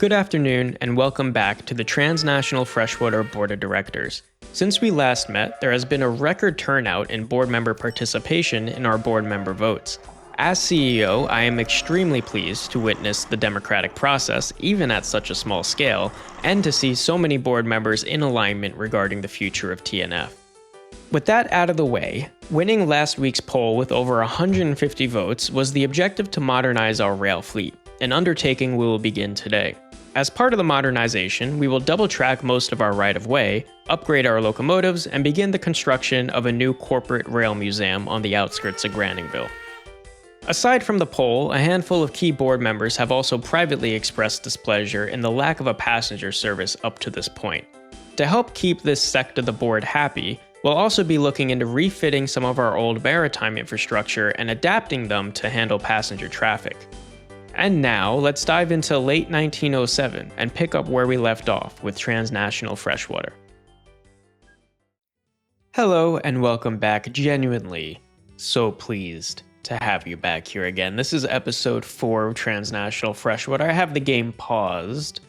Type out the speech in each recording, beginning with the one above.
Good afternoon, and welcome back to the Transnational Freshwater Board of Directors. Since we last met, there has been a record turnout in board member participation in our board member votes. As CEO, I am extremely pleased to witness the democratic process, even at such a small scale, and to see so many board members in alignment regarding the future of TNF. With that out of the way, winning last week's poll with over 150 votes was the objective to modernize our rail fleet, an undertaking we will begin today. As part of the modernization, we will double-track most of our right-of-way, upgrade our locomotives, and begin the construction of a new corporate rail museum on the outskirts of Grandinville. Aside from the poll, a handful of key board members have also privately expressed displeasure in the lack of a passenger service up to this point. To help keep this sect of the board happy, we'll also be looking into refitting some of our old maritime infrastructure and adapting them to handle passenger traffic. And now, let's dive into late 1907 and pick up where we left off with Transnational Freshwater. Hello and welcome back. Genuinely so pleased to have you back here again. This is episode 4 of Transnational Freshwater. I have the game paused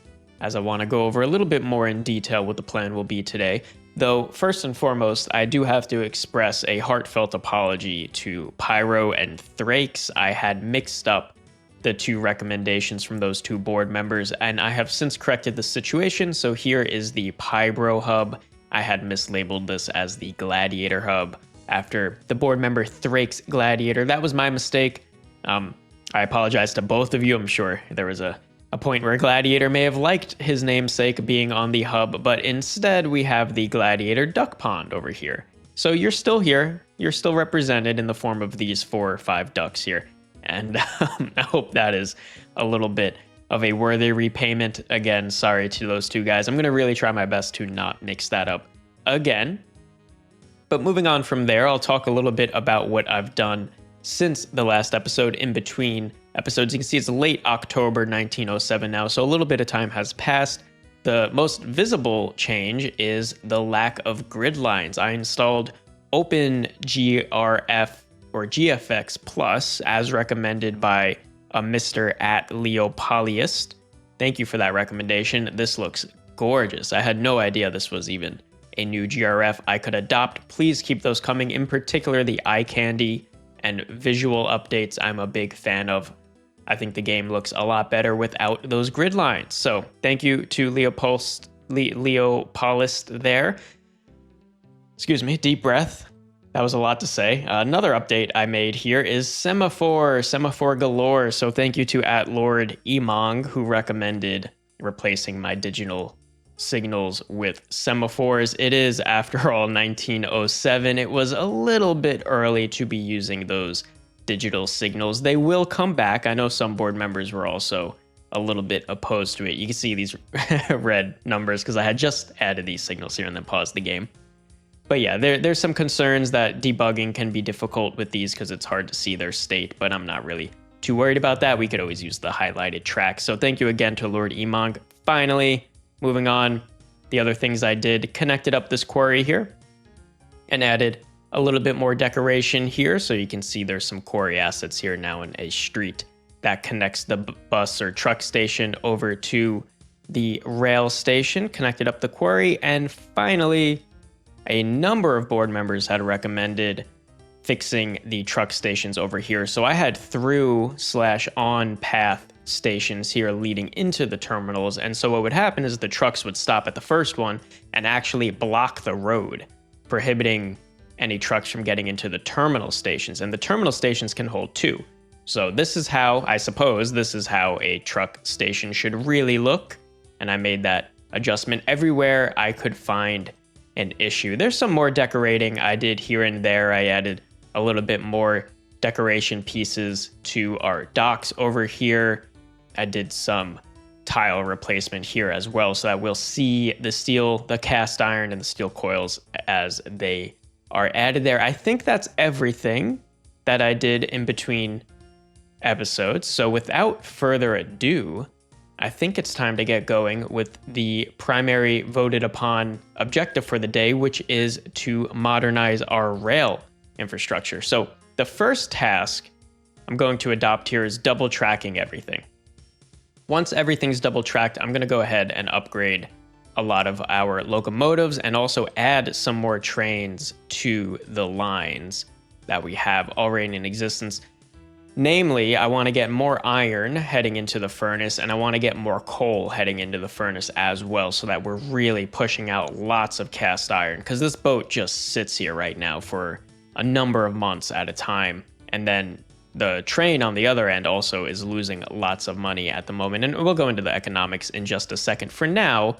as I want to go over a little bit more in detail what the plan will be today. Though, first and foremost, I do have to express a heartfelt apology to Pyro and Thrakes. I had mixed up the two recommendations from those two board members, and I have since corrected the situation, so here is the Pybro Hub. I had mislabeled this as the Gladiator Hub after the board member Thrakes Gladiator. That was my mistake. I apologize to both of you. I'm sure there was a point where Gladiator may have liked his namesake being on the hub, but instead we have the Gladiator Duck Pond over here. So you're still here. You're still represented in the form of these 4 or 5 ducks here. And I hope that is a little bit of a worthy repayment. Again, sorry to those two guys. I'm going to really try my best to not mix that up again. But moving on from there, I'll talk a little bit about what I've done since the last episode in between episodes. You can see it's late October 1907 now, so a little bit of time has passed. The most visible change is the lack of grid lines. I installed OpenGRF or GFX Plus, as recommended by a Mr. @Leopolyist. Thank you for that recommendation. This looks gorgeous. I had no idea this was even a new GRF I could adopt. Please keep those coming, in particular the eye candy and visual updates I'm a big fan of. I think the game looks a lot better without those grid lines. So thank you to Leopolyist there. Excuse me, deep breath. That was a lot to say. Another update I made here is semaphore galore. So thank you to @LordEmong, who recommended replacing my digital signals with semaphores. It is, after all, 1907. It was a little bit early to be using those digital signals. They will come back. I know some board members were also a little bit opposed to it. You can see these red numbers because I had just added these signals here and then paused the game. But yeah, there's some concerns that debugging can be difficult with these because it's hard to see their state, but I'm not really too worried about that. We could always use the highlighted track. So thank you again to Lord Emong. Finally, moving on, the other things I did, connected up this quarry here and added a little bit more decoration here. So you can see there's some quarry assets here now in a street that connects the bus or truck station over to the rail station, connected up the quarry. And finally, a number of board members had recommended fixing the truck stations over here. So I had through/on path stations here leading into the terminals. And so what would happen is the trucks would stop at the first one and actually block the road, prohibiting any trucks from getting into the terminal stations. And the terminal stations can hold 2. So this is how, I suppose, this is how a truck station should really look. And I made that adjustment everywhere I could find an issue. There's some more decorating I did here and there. I added a little bit more decoration pieces to our docks over here. I did some tile replacement here as well, so that we'll see the steel, the cast iron, and the steel coils as they are added there. I think that's everything that I did in between episodes. So without further ado, I think it's time to get going with the primary voted upon objective for the day, which is to modernize our rail infrastructure. So the first task I'm going to adopt here is double tracking everything. Once everything's double tracked, I'm going to go ahead and upgrade a lot of our locomotives and also add some more trains to the lines that we have already in existence. Namely, I want to get more iron heading into the furnace, and I want to get more coal heading into the furnace as well, so that we're really pushing out lots of cast iron, because this boat just sits here right now for a number of months at a time. And then the train on the other end also is losing lots of money at the moment, and we'll go into the economics in just a second. For now,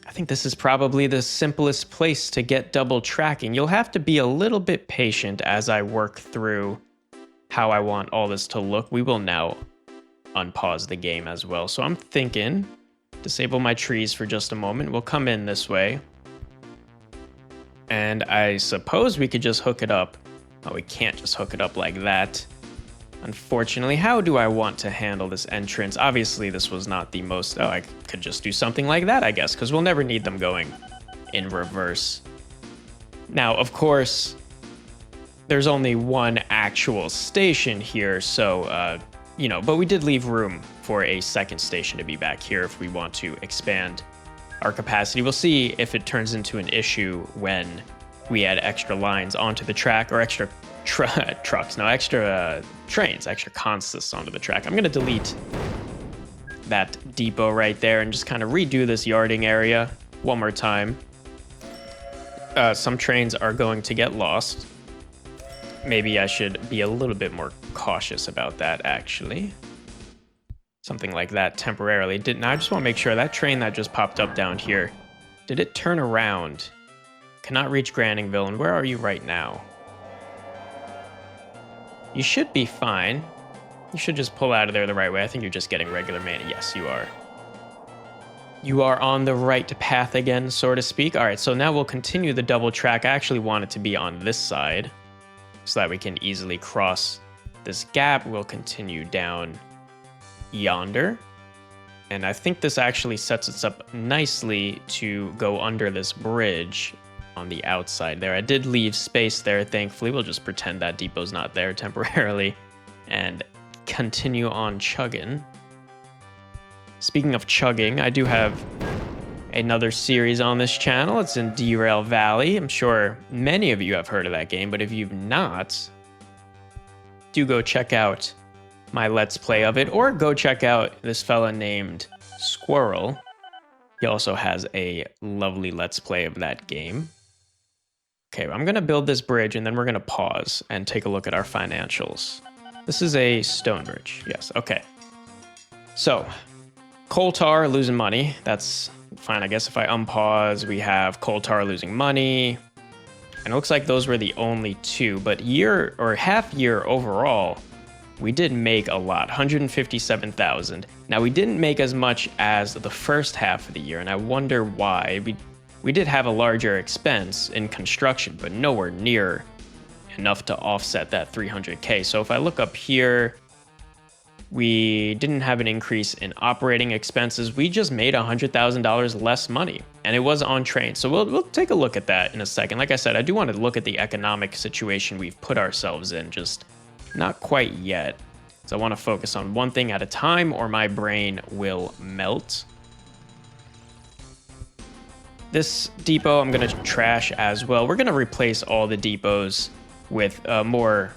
I think this is probably the simplest place to get double tracking. You'll have to be a little bit patient as I work through how I want all this to look. We will now unpause the game as well. So I'm thinking, disable my trees for just a moment. We'll come in this way. And I suppose we could just hook it up. Oh, we can't just hook it up like that. Unfortunately, how do I want to handle this entrance? Obviously, this was not the most... Oh, I could just do something like that, I guess, because we'll never need them going in reverse. Now, of course, there's only one actual station here, so, you know, but we did leave room for a second station to be back here if we want to expand our capacity. We'll see if it turns into an issue when we add extra lines onto the track, or extra trucks, no, extra trains, extra consists onto the track. I'm going to delete that depot right there and just kind of redo this yarding area one more time. Some trains are going to get lost. Maybe I should be a little bit more cautious about that, actually. Something like that temporarily. Now I just want to make sure that train that just popped up down here, did it turn around? Cannot reach Grandingville, and where are you right now? You should be fine. You should just pull out of there the right way. I think you're just getting regular mana. Yes, you are. You are on the right path again, so to speak. All right, so now we'll continue the double track. I actually want it to be on this side so that we can easily cross this gap. We'll continue down yonder. And I think this actually sets us up nicely to go under this bridge on the outside there. I did leave space there, thankfully. We'll just pretend that depot's not there temporarily and continue on chugging. Speaking of chugging, I do have another series on this channel. It's in Derail Valley. I'm sure many of you have heard of that game, but if you've not, do go check out my Let's Play of it, or go check out this fella named Squirrel. He also has a lovely Let's Play of that game. Okay, I'm going to build this bridge, and then we're going to pause and take a look at our financials. This is a stone bridge. Yes, okay. So, coal tar losing money. That's fine, I guess. If I unpause, we have coal tar losing money. And it looks like those were the only two. But year or half year overall, we did make a lot, 157,000. Now, we didn't make as much as the first half of the year, and I wonder why. We did have a larger expense in construction, but nowhere near enough to offset that 300K. So if I look up here, we didn't have an increase in operating expenses. We just made $100,000 less money, and it was on train. So we'll take a look at that in a second. Like I said, I do want to look at the economic situation we've put ourselves in, just not quite yet. So I want to focus on one thing at a time, or my brain will melt. This depot I'm going to trash as well. We're going to replace all the depots with more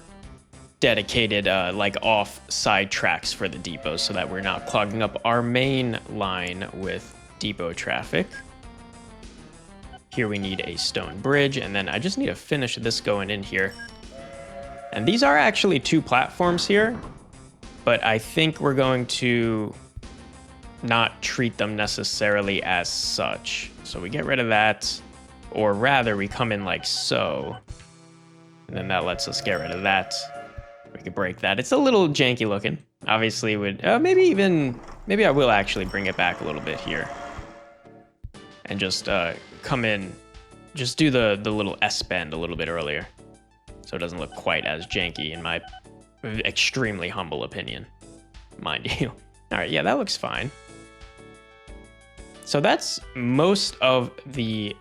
dedicated, like off-side tracks for the depots, so that we're not clogging up our main line with depot traffic. Here we need a stone bridge, and then I just need to finish this going in here. And these are actually two platforms here, but I think we're going to not treat them necessarily as such. So we get rid of that, or rather we come in like so, and then that lets us get rid of that. We could break that. It's a little janky looking. Obviously would, maybe I will actually bring it back a little bit here. And just come in, just do the little S-bend a little bit earlier, so it doesn't look quite as janky, in my extremely humble opinion, mind you. All right, yeah, that looks fine. So that's most of the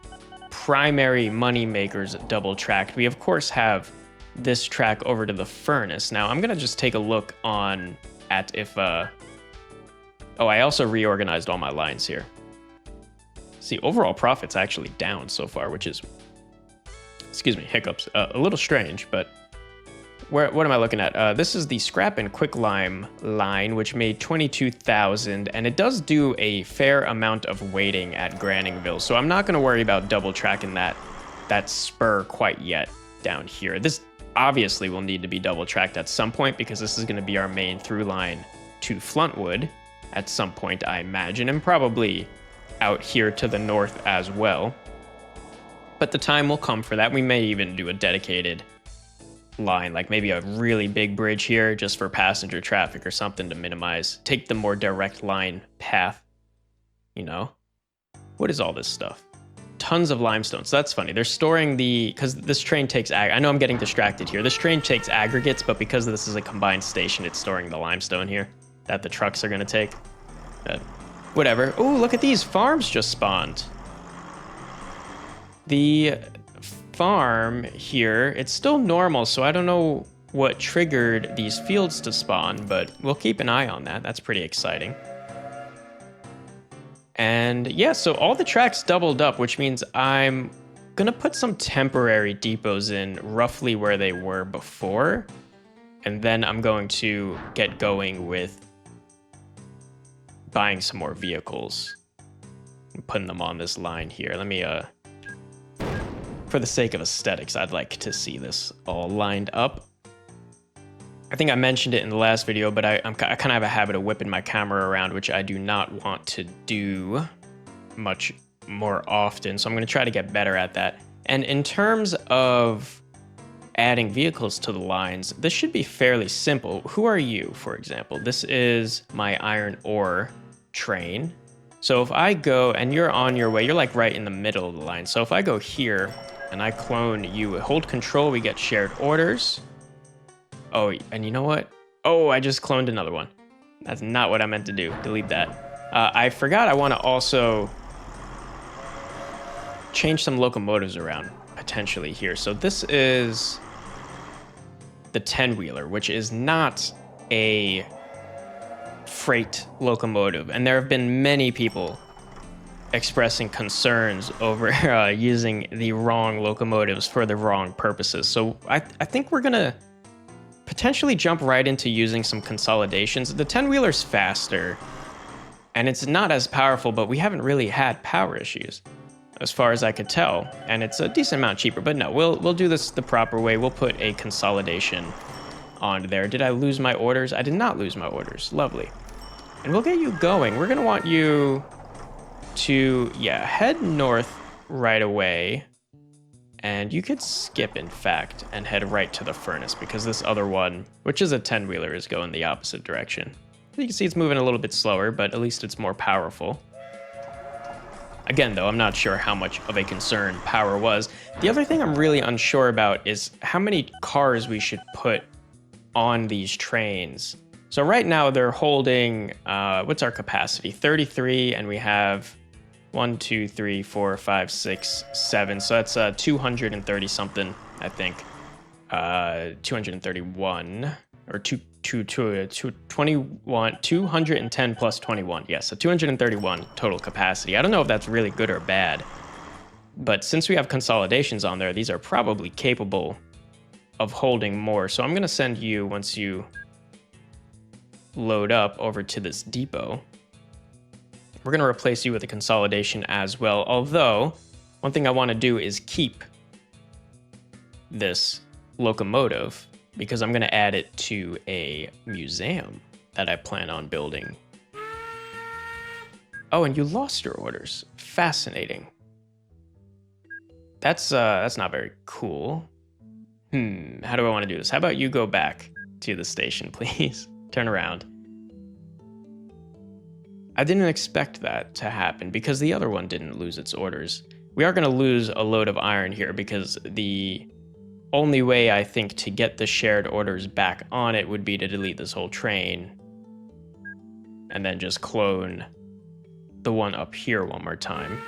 primary money makers double tracked. We of course have this track over to the furnace. Now I'm gonna just take a look at if Oh, I also reorganized all my lines here. See, overall profit's actually down so far, which is, excuse me, hiccups, a little strange, but what am I looking at? This is the scrap and quicklime line, which made 22,000, and it does do a fair amount of weighting at Granningville, so I'm not going to worry about double tracking that spur quite yet down here. This obviously will need to be double tracked at some point because this is going to be our main through line to Fluntwood at some point, I imagine, and probably out here to the north as well. But the time will come for that. We may even do a dedicated line, like maybe a really big bridge here just for passenger traffic or something to take the more direct line path, you know? What is all this stuff? Tons of limestone. So that's funny. They're storing because this train takes, I know I'm getting distracted here. This train takes aggregates, but because this is a combined station, it's storing the limestone here that the trucks are going to take. Whatever. Oh, look at these farms just spawned. The farm here, it's still normal, so I don't know what triggered these fields to spawn, but we'll keep an eye on that. That's pretty exciting. And yeah, so all the tracks doubled up, which means I'm gonna put some temporary depots in roughly where they were before, and then I'm going to get going with buying some more vehicles and putting them on this line here. Let me for the sake of aesthetics, I'd like to see this all lined up. I think I mentioned it in the last video, but I kind of have a habit of whipping my camera around, which I do not want to do much more often. So I'm going to try to get better at that. And in terms of adding vehicles to the lines, this should be fairly simple. Who are you, for example? This is my iron ore train. So if I go, and you're on your way, you're like right in the middle of the line. So if I go here and I clone you, hold control, we get shared orders. Oh, and you know what? Oh, I just cloned another one. That's not what I meant to do. Delete that. I forgot I want to also change some locomotives around potentially here. So this is the 10-wheeler, which is not a freight locomotive. And there have been many people expressing concerns over using the wrong locomotives for the wrong purposes. So I think we're going to potentially jump right into using some consolidations. The 10-wheeler's faster, and it's not as powerful, but we haven't really had power issues, as far as I could tell. And it's a decent amount cheaper, but no, we'll do this the proper way. We'll put a consolidation on there. Did I lose my orders? I did not lose my orders. Lovely. And we'll get you going. We're going to want you to, yeah, head north right away. And you could skip, in fact, and head right to the furnace, because this other one, which is a 10-wheeler, is going the opposite direction. You can see it's moving a little bit slower, but at least it's more powerful. Again, though, I'm not sure how much of a concern power was. The other thing I'm really unsure about is how many cars we should put on these trains. So right now they're holding, what's our capacity? 33, and we have 1, 2, 3, 4, 5, 6, 7. So that's 230 something, I think. 231 or 210 plus 21. Yeah, so 231 total capacity. I don't know if that's really good or bad, but since we have consolidations on there, these are probably capable of holding more. So I'm going to send you, once you load up, over to this depot. We're going to replace you with a consolidation as well. Although, one thing I want to do is keep this locomotive, because I'm going to add it to a museum that I plan on building. Oh, and you lost your orders. Fascinating. That's not very cool. How do I want to do this? How about you go back to the station, please? Turn around. I didn't expect that to happen because the other one didn't lose its orders. We are going to lose a load of iron here because the only way I think to get the shared orders back on it would be to delete this whole train and then just clone the one up here one more time.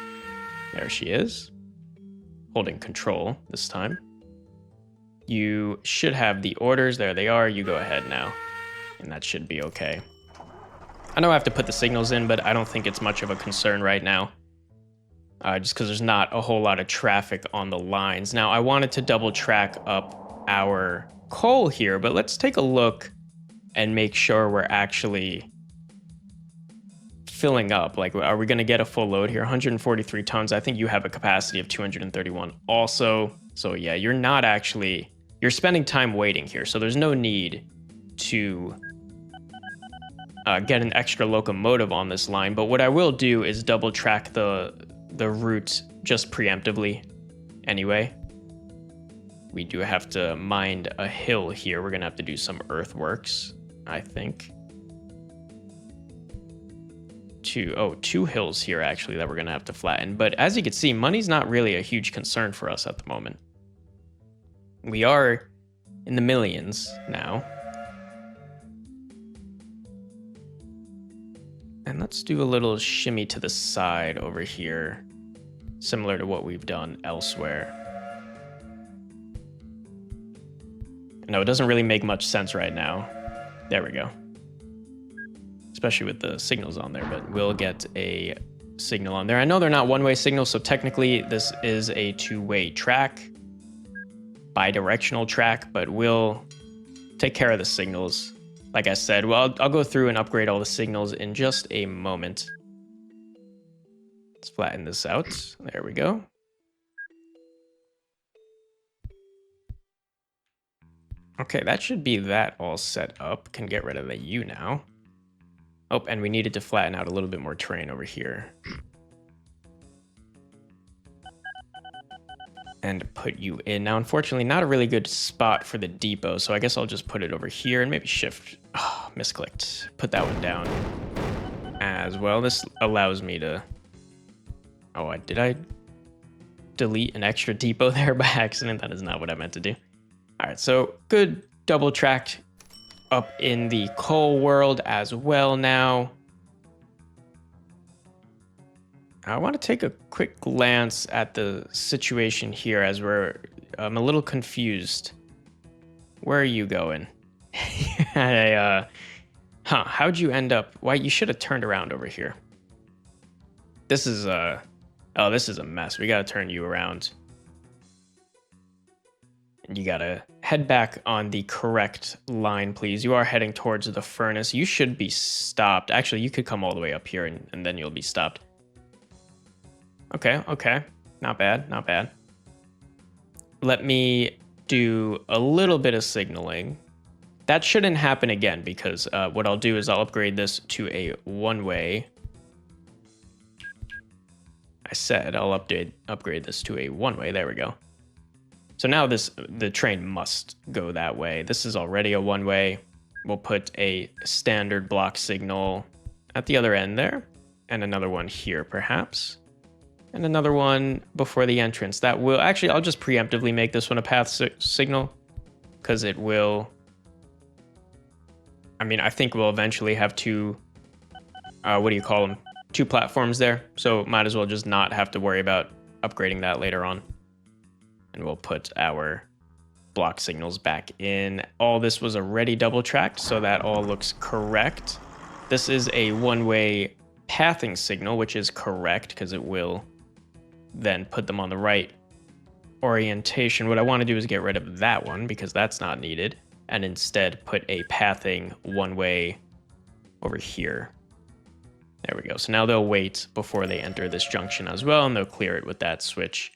There she is, holding control this time. You should have the orders. There they are. You go ahead now, and that should be okay. I know I have to put the signals in, but I don't think it's much of a concern right now. Just because there's not a whole lot of traffic on the lines. Now, I wanted to double track up our coal here, but let's take a look and make sure we're actually filling up. Like, are we going to get a full load here? 143 tons. I think you have a capacity of 231 also. So yeah, you're not actually, you're spending time waiting here. So there's no need to get an extra locomotive on this line. But what I will do is double track the route just preemptively anyway. We do have to mind a hill here. We're going to have to do some earthworks, I think. Two hills here, actually, that we're going to have to flatten. But as you can see, money's not really a huge concern for us at the moment. We are in the millions now. And let's do a little shimmy to the side over here, similar to what we've done elsewhere. No, it doesn't really make much sense right now. There we go. Especially with the signals on there, but we'll get a signal on there. I know they're not one-way signals, so technically this is a two-way track, bi-directional track, but we'll take care of the signals. Like I said, well, I'll go through and upgrade all the signals in just a moment. Let's flatten this out. There we go. Okay, that should be that all set up. Can get rid of the U now. Oh, and we needed to flatten out a little bit more terrain over here. And put you in. Now, unfortunately, not a really good spot for the depot, so I guess I'll just put it over here and maybe shift. Oh, misclicked. Put that one down as well. This allows me to... Oh, did I delete an extra depot there by accident? That is not what I meant to do. All right, so good double tracked up in the coal world as well now. I want to take a quick glance at the situation here as I'm a little confused. Where are you going? How'd you end up? Why, you should have turned around over here. This is this is a mess. We got to turn you around. And you got to head back on the correct line, please. You are heading towards the furnace. You should be stopped. Actually, you could come all the way up here and then you'll be stopped. Okay. Not bad. Let me do a little bit of signaling. That shouldn't happen again because what I'll do is I'll upgrade this to a one-way. I said I'll upgrade this to a one-way. There we go. So now the train must go that way. This is already a one-way. We'll put a standard block signal at the other end there, and another one here perhaps. And another one before the entrance. That will actually, I'll just preemptively make this one a path signal because it will. I mean, I think we'll eventually have two. What do you call them? Two platforms there. So might as well just not have to worry about upgrading that later on. And we'll put our block signals back in. All this was already double tracked, so that all looks correct. This is a one-way pathing signal, which is correct because it will then put them on the right orientation. What I want to do is get rid of that one because that's not needed, and instead put a pathing one-way over here. There we go. So now they'll wait before they enter this junction as well, and they'll clear it with that switch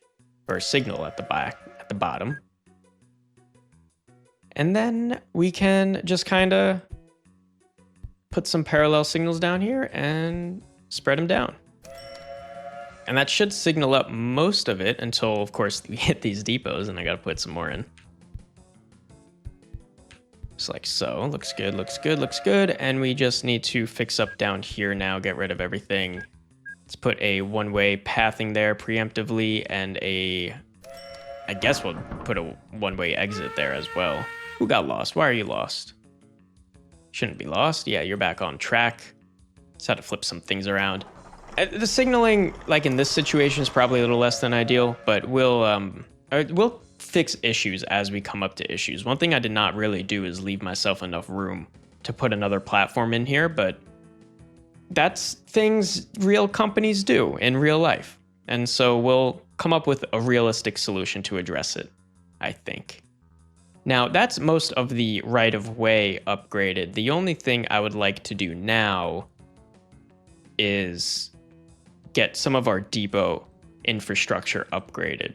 or signal at the bottom. And then we can just kind of put some parallel signals down here and spread them down. And that should signal up most of it until, of course, we hit these depots, and I got to put some more in. Just like so. Looks good. And we just need to fix up down here now, get rid of everything. Let's put a one-way pathing there preemptively, and I guess we'll put a one-way exit there as well. Who got lost? Why are you lost? Shouldn't be lost. Yeah, you're back on track. Just had to flip some things around. The signaling, like in this situation, is probably a little less than ideal, but we'll fix issues as we come up to issues. One thing I did not really do is leave myself enough room to put another platform in here, but that's things real companies do in real life. And so we'll come up with a realistic solution to address it, I think. Now, that's most of the right-of-way upgraded. The only thing I would like to do now is get some of our depot infrastructure upgraded.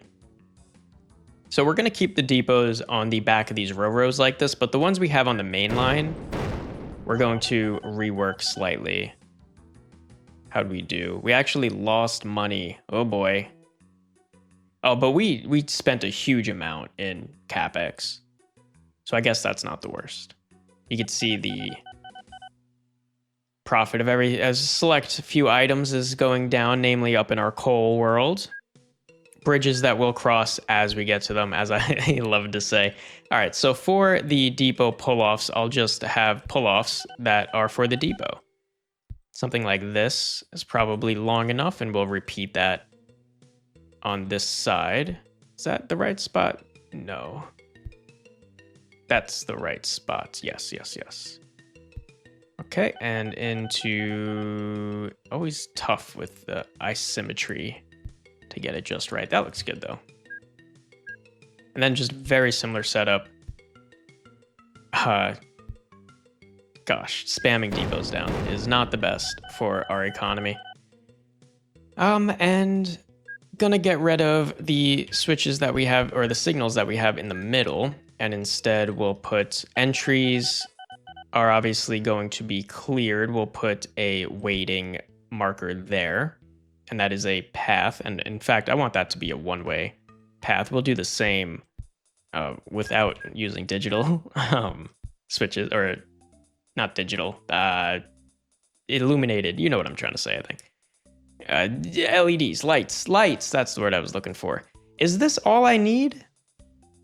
So we're going to keep the depots on the back of these railroads like this, but the ones we have on the main line, we're going to rework slightly. How'd we do? We actually lost money. Oh boy. Oh, but we spent a huge amount in CapEx. So I guess that's not the worst. You can see the profit of as select few items is going down, namely up in our coal world. Bridges that we'll cross as we get to them, as I love to say. All right, so for the depot pull-offs, I'll just have pull-offs that are for the depot. Something like this is probably long enough, and we'll repeat that on this side. Is that the right spot? No. That's the right spot. Yes, yes, yes. Okay, and into... Always tough with the isometry to get it just right. That looks good, though. And then just very similar setup. Gosh, spamming depots down is not the best for our economy. And gonna get rid of the switches that we have, or the signals that we have in the middle, and instead we'll put entries are obviously going to be cleared. We'll put a waiting marker there, and that is a path. And in fact, I want that to be a one-way path. We'll do the same without using digital switches, or not digital, illuminated. You know what I'm trying to say, I think. LEDs, lights, that's the word I was looking for. Is this all I need?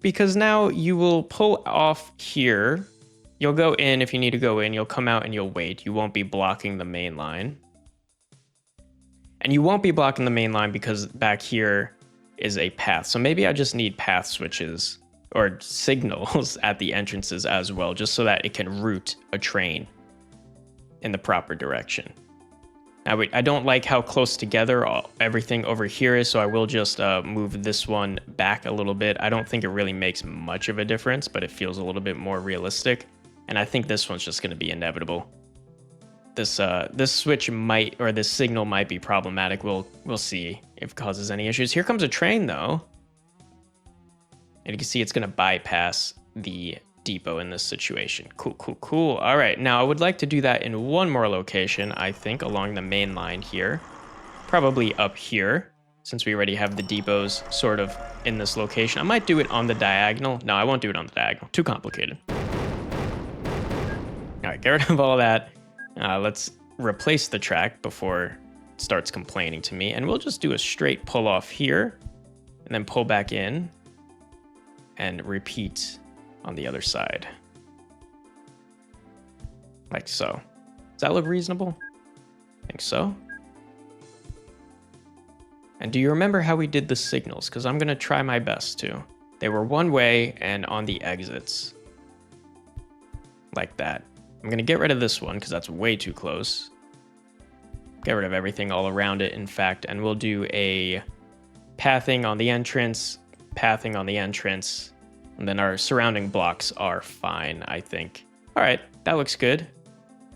Because now you will pull off here. You'll go in if you need to go in. You'll come out and you'll wait. You won't be blocking the main line. And you won't be blocking the main line because back here is a path. So maybe I just need path switches or signals at the entrances as well, just so that it can route a train in the proper direction. Now, I don't like how close together everything over here is, so I will just move this one back a little bit. I don't think it really makes much of a difference, but it feels a little bit more realistic. And I think this one's just going to be inevitable. This switch might, or this signal might be problematic. We'll see if it causes any issues. Here comes a train, though. And you can see it's going to bypass the depot in this situation. Cool. All right, now I would like to do that in one more location, I think, along the main line here. Probably up here, since we already have the depots sort of in this location. I might do it on the diagonal. No, I won't do it on the diagonal. Too complicated. All right, get rid of all that. Let's replace the track before it starts complaining to me. And we'll just do a straight pull off here and then pull back in and repeat on the other side. Like so. Does that look reasonable? I think so. And do you remember how we did the signals? Because I'm going to try my best to. They were one way and on the exits. Like that. I'm going to get rid of this one because that's way too close. Get rid of everything all around it, in fact, and we'll do a pathing on the entrance, pathing on the entrance, and then our surrounding blocks are fine, I think. All right, that looks good.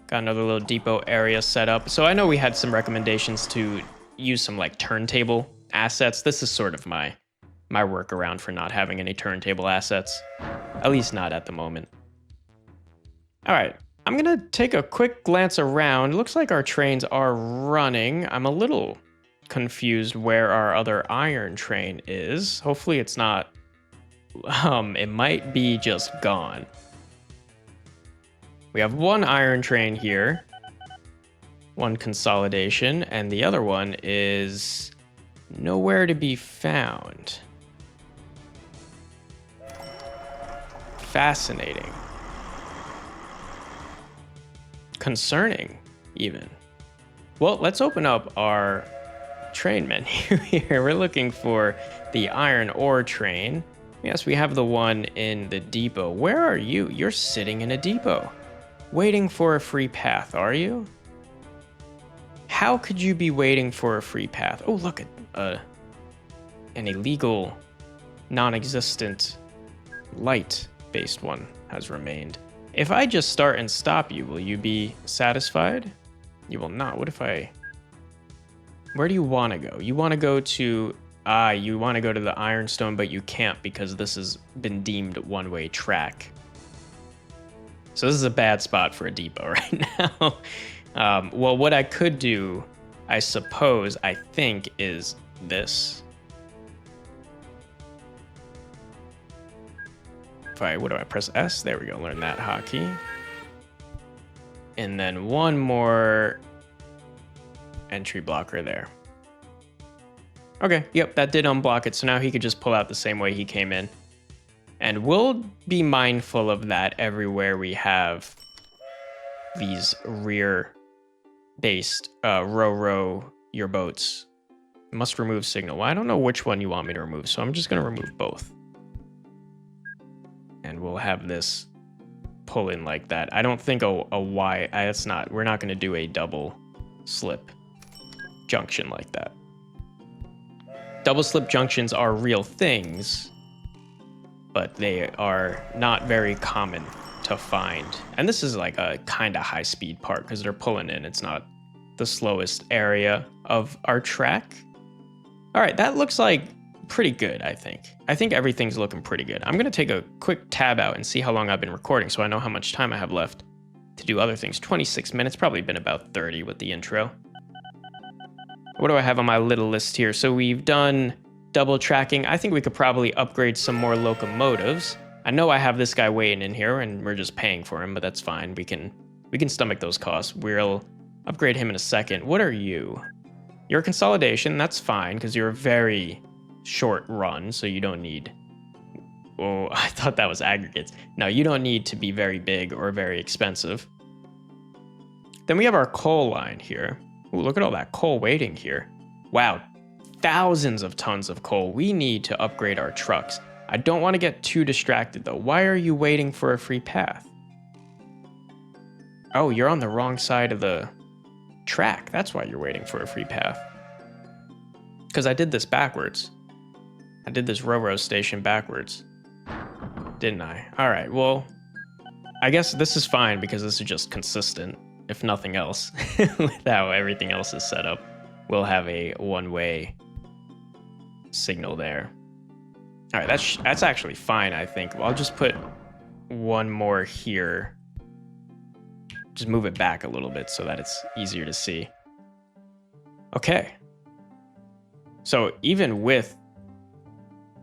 Got another little depot area set up. So I know we had some recommendations to use some like turntable assets. This is sort of my workaround for not having any turntable assets, at least not at the moment. All right. I'm going to take a quick glance around. Looks like our trains are running. I'm a little confused where our other iron train is. Hopefully it's not... it might be just gone. We have one iron train here. One consolidation. And the other one is nowhere to be found. Fascinating. Concerning, even. Well, let's open up our train menu here. We're looking for the iron ore train. Yes, we have the one in the depot. Where are you? You're sitting in a depot. Waiting for a free path, are you? how could you be waiting for a free path? Oh, look, an illegal, non-existent light-based one has remained. If I just start and stop you, will you be satisfied? You will not. What if I... Where do you want to go? You want to go to... you want to go to the Ironstone, but you can't because this has been deemed one-way track. So this is a bad spot for a depot right now. Well, what I could do, I suppose, I think, is this. What do I press S? There we go, learn that hotkey. And then one more entry blocker there. Okay, yep, that did unblock it, so now he could just pull out the same way he came in. And we'll be mindful of that everywhere we have these rear-based row your boats. Must remove signal. Well, I don't know which one you want me to remove, so I'm just going to remove both. And we'll have this pull in like that. I don't think we're not going to do a double slip junction like that. Double slip junctions are real things, but they are not very common to find. And this is like a kind of high speed part because they're pulling in. It's not the slowest area of our track. All right, that looks like pretty good, I think. I think everything's looking pretty good. I'm going to take a quick tab out and see how long I've been recording so I know how much time I have left to do other things. 26 minutes, probably been about 30 with the intro. What do I have on my little list here? So we've done double tracking. I think we could probably upgrade some more locomotives. I know I have this guy waiting in here and we're just paying for him, but that's fine. We can stomach those costs. We'll upgrade him in a second. What are you? You're Consolidation. That's fine because you're a very short run, so you don't need... Oh, I thought that was aggregates. No, you don't need to be very big or very expensive. Then we have our coal line here. Ooh, look at all that coal waiting here. Wow, thousands of tons of coal. We need to upgrade our trucks. I don't want to get too distracted though. Why are you waiting for a free path? Oh, you're on the wrong side of the track. That's why you're waiting for a free path. Because I did this backwards. I did this railroad station backwards. Didn't I? All right, well, I guess this is fine because this is just consistent, if nothing else, with how everything else is set up. We'll have a one-way signal there. All right, that's actually fine, I think. I'll just put one more here. Just move it back a little bit so that it's easier to see. Okay. So even with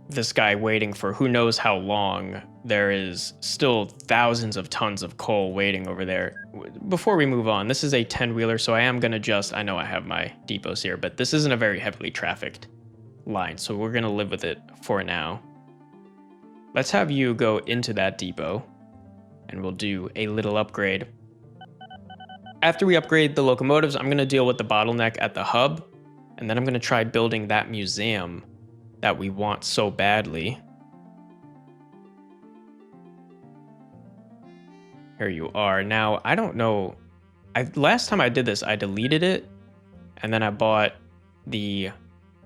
this guy waiting for who knows how long, there is still thousands of tons of coal waiting over there. Before we move on, this is a 10-wheeler, so I am going to just... I know I have my depots here, but this isn't a very heavily trafficked line, so we're going to live with it for now. Let's have you go into that depot, and we'll do a little upgrade. After we upgrade the locomotives, I'm going to deal with the bottleneck at the hub, and then I'm going to try building that museum that we want so badly. Here you are. Now, I don't know. Last time I did this, I deleted it, and then I bought the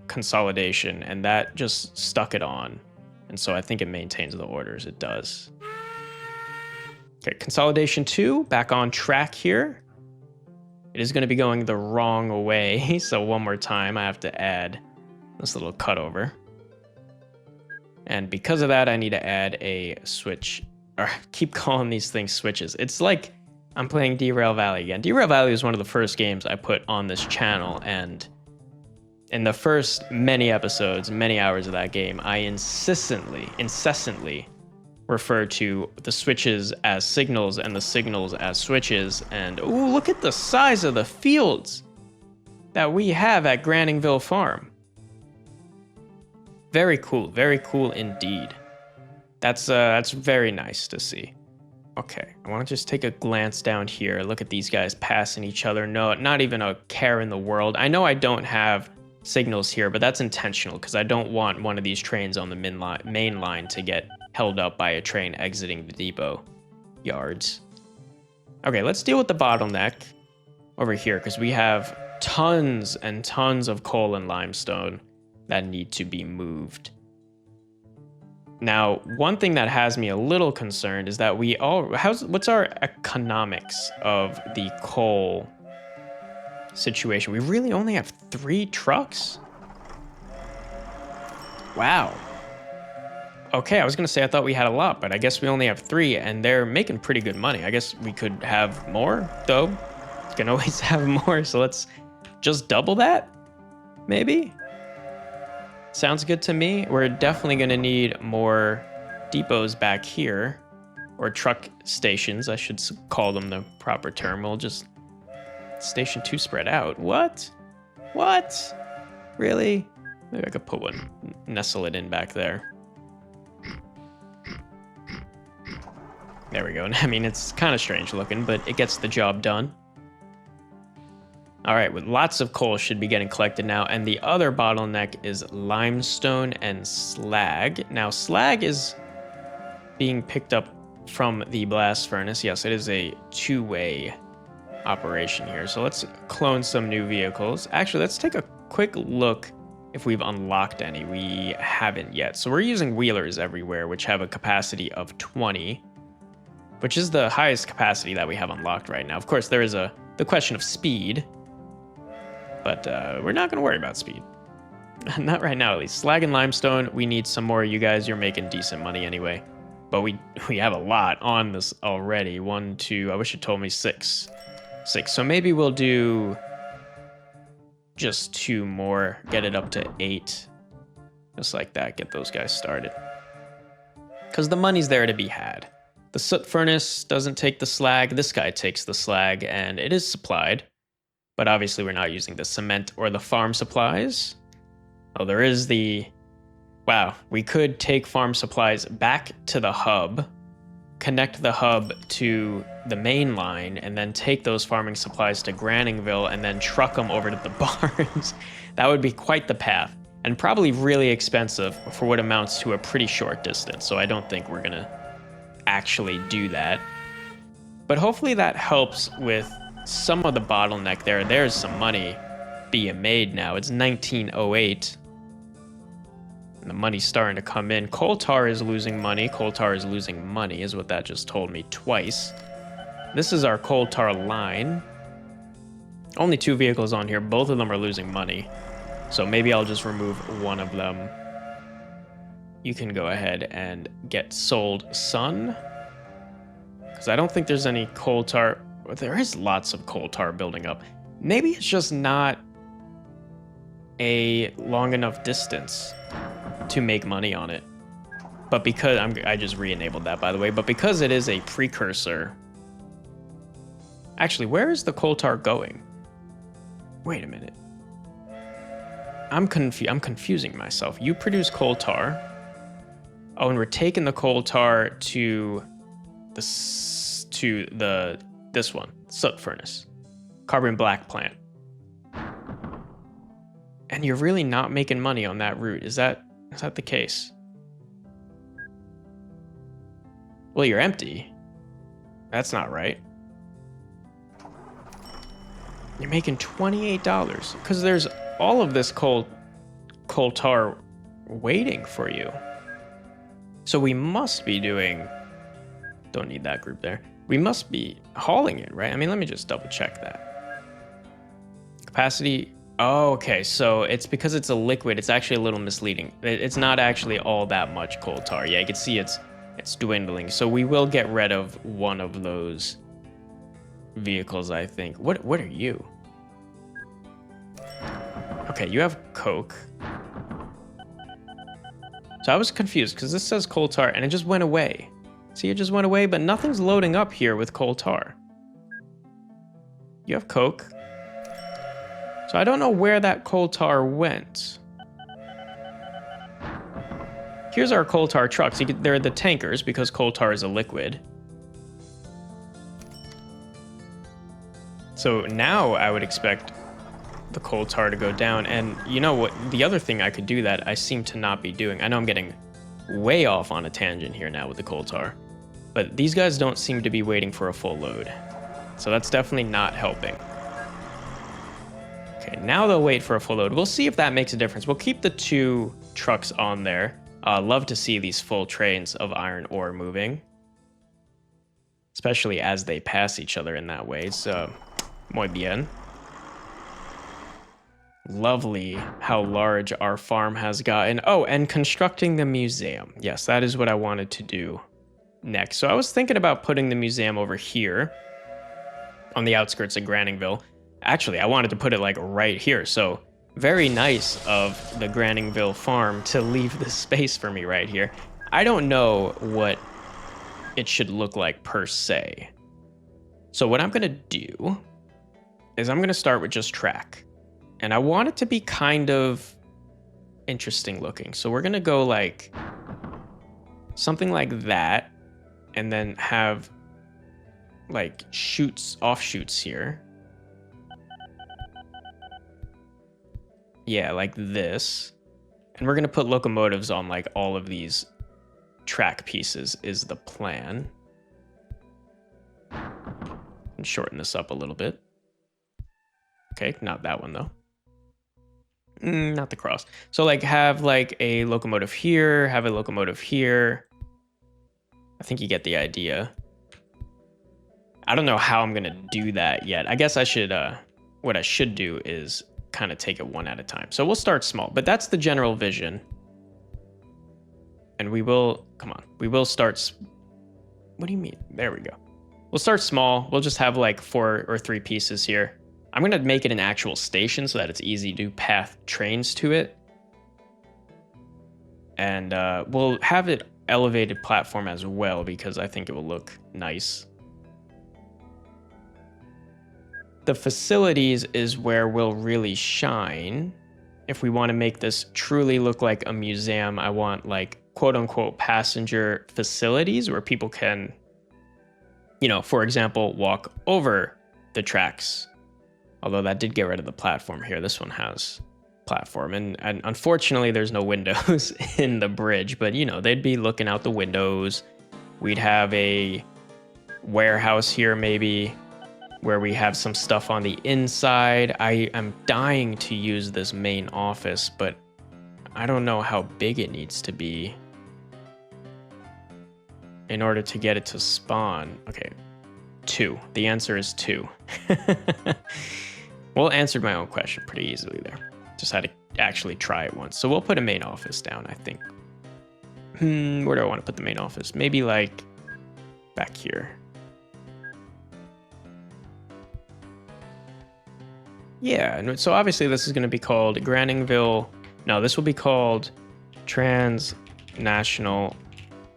Consolidation, and that just stuck it on. And so I think it maintains the orders. It does. Okay, Consolidation II, back on track here. It is going to be going the wrong way, so one more time I have to add this little cutover. And because of that, I need to add a switch. Or keep calling these things switches. It's like I'm playing Derail Valley again. Derail Valley was one of the first games I put on this channel, and in the first many episodes, many hours of that game, I incessantly refer to the switches as signals and the signals as switches. And ooh, look at the size of the fields that we have at Granningville Farm. Very cool indeed. That's very nice to see. Okay, I want to just take a glance down here. Look at these guys passing each other. No, not even a care in the world. I know I don't have signals here, but that's intentional because I don't want one of these trains on the main line to get held up by a train exiting the depot yards. Okay, let's deal with the bottleneck over here because we have tons and tons of coal and limestone that need to be moved. Now, one thing that has me a little concerned is that what's our economics of the coal situation? We really only have 3 trucks? Wow. Okay, I was gonna say I thought we had a lot, but I guess we only have 3 and they're making pretty good money. I guess we could have more, though. You can always have more, so let's just double that, maybe? Sounds good to me. We're definitely gonna need more depots back here, or truck stations, I should call them the proper term. We'll just station 2 spread out. What? Really? Maybe I could put one, nestle it in back there. There we go. I mean, it's kind of strange looking, but it gets the job done. All right, with lots of coal should be getting collected now, and the other bottleneck is limestone and slag. Now, slag is being picked up from the blast furnace. Yes, it is a 2-way operation here. So let's clone some new vehicles. Actually, let's take a quick look if we've unlocked any. We haven't yet. So we're using wheelers everywhere, which have a capacity of 20, which is the highest capacity that we have unlocked right now. Of course, there is the question of speed, but we're not going to worry about speed. Not right now, at least. Slag and limestone, we need some more. You guys, you're making decent money anyway. But we have a lot on this already. 1, 2, I wish it told me 6. 6. So maybe we'll do just 2 more, get it up to 8. Just like that, get those guys started. Because the money's there to be had. The soot furnace doesn't take the slag. This guy takes the slag, and it is supplied. But obviously we're not using the cement or the farm supplies. Oh, there is the... Wow, we could take farm supplies back to the hub, connect the hub to the main line, and then take those farming supplies to Granningville and then truck them over to the barns. That would be quite the path, and probably really expensive for what amounts to a pretty short distance. So I don't think we're gonna actually do that. But hopefully that helps with some of the bottleneck there. There's some money being made now. It's 1908. And the money's starting to come in. Coal tar is losing money. Coal tar is losing money, is what that just told me twice. This is our coal tar line. Only 2 vehicles on here. Both of them are losing money. So maybe I'll just remove one of them. You can go ahead and get sold sun. Because I don't think there's any coal tar. There is lots of coal tar building up. Maybe it's just not a long enough distance to make money on it. But because I just re-enabled that, by the way, but because it is a precursor. Actually, where is the coal tar going? Wait a minute. I'm confusing myself. You produce coal tar. Oh, and we're taking the coal tar to this one, soot furnace, carbon black plant. And you're really not making money on that route. Is that the case? Well, you're empty. That's not right. You're making $28 because there's all of this coal tar waiting for you. So we must be doing... Don't need that group there. We must be hauling it, right? I mean, let me just double check that. Capacity... Oh, okay, so it's because it's a liquid, it's actually a little misleading. It's not actually all that much coal tar. Yeah, you can see it's dwindling. So we will get rid of one of those vehicles, I think. What are you? Okay, you have coke. So I was confused because this says coal tar and it just went away. See, it just went away, but nothing's loading up here with coal tar. You have coke. So I don't know where that coal tar went. Here's our coal tar trucks. They're the tankers because coal tar is a liquid. So now I would expect the coal tar to go down. And you know what? The other thing I could do that I seem to not be doing. I know I'm getting way off on a tangent here now with the coal tar. But these guys don't seem to be waiting for a full load. So that's definitely not helping. Okay, now they'll wait for a full load. We'll see if that makes a difference. We'll keep the 2 trucks on there. Love to see these full trains of iron ore moving, especially as they pass each other in that way. So, muy bien. Lovely how large our farm has gotten. Oh, and constructing the museum. Yes, that is what I wanted to do next. So I was thinking about putting the museum over here on the outskirts of Granningville. Actually, I wanted to put it like right here. So very nice of the Granningville farm to leave this space for me right here. I don't know what it should look like per se. So what I'm going to do is I'm going to start with just track. And I want it to be kind of interesting looking. So we're going to go like something like that. And then have like offshoots here. Yeah, like this. And we're going to put locomotives on like all of these track pieces is the plan. And shorten this up a little bit. Okay, not that one though. Not the cross. So like have like a locomotive here, have a locomotive here. I think you get the idea. I don't know how I'm gonna do that yet. I guess I should, what I should do is kind of take it one at a time. So we'll start small, but that's the general vision. And we will, come on, we will start, what do you mean? There we go. We'll start small. We'll just have like 4 or 3 pieces here. I'm going to make it an actual station so that it's easy to path trains to it. And we'll have it elevated platform as well because I think it will look nice. The facilities is where we'll really shine. If we want to make this truly look like a museum, I want like quote unquote passenger facilities where people can, you know, for example, walk over the tracks. Although that did get rid of the platform here. This one has platform. And unfortunately, there's no windows in the bridge. But, you know, they'd be looking out the windows. We'd have a warehouse here maybe where we have some stuff on the inside. I am dying to use this main office, but I don't know how big it needs to be in order to get it to spawn. Okay, 2. The answer is 2. Well, answered my own question pretty easily there. Just had to actually try it once. So we'll put a main office down, I think. Where do I want to put the main office? Maybe like back here. Yeah, and so obviously this is going to be called Granningville. No, this will be called Transnational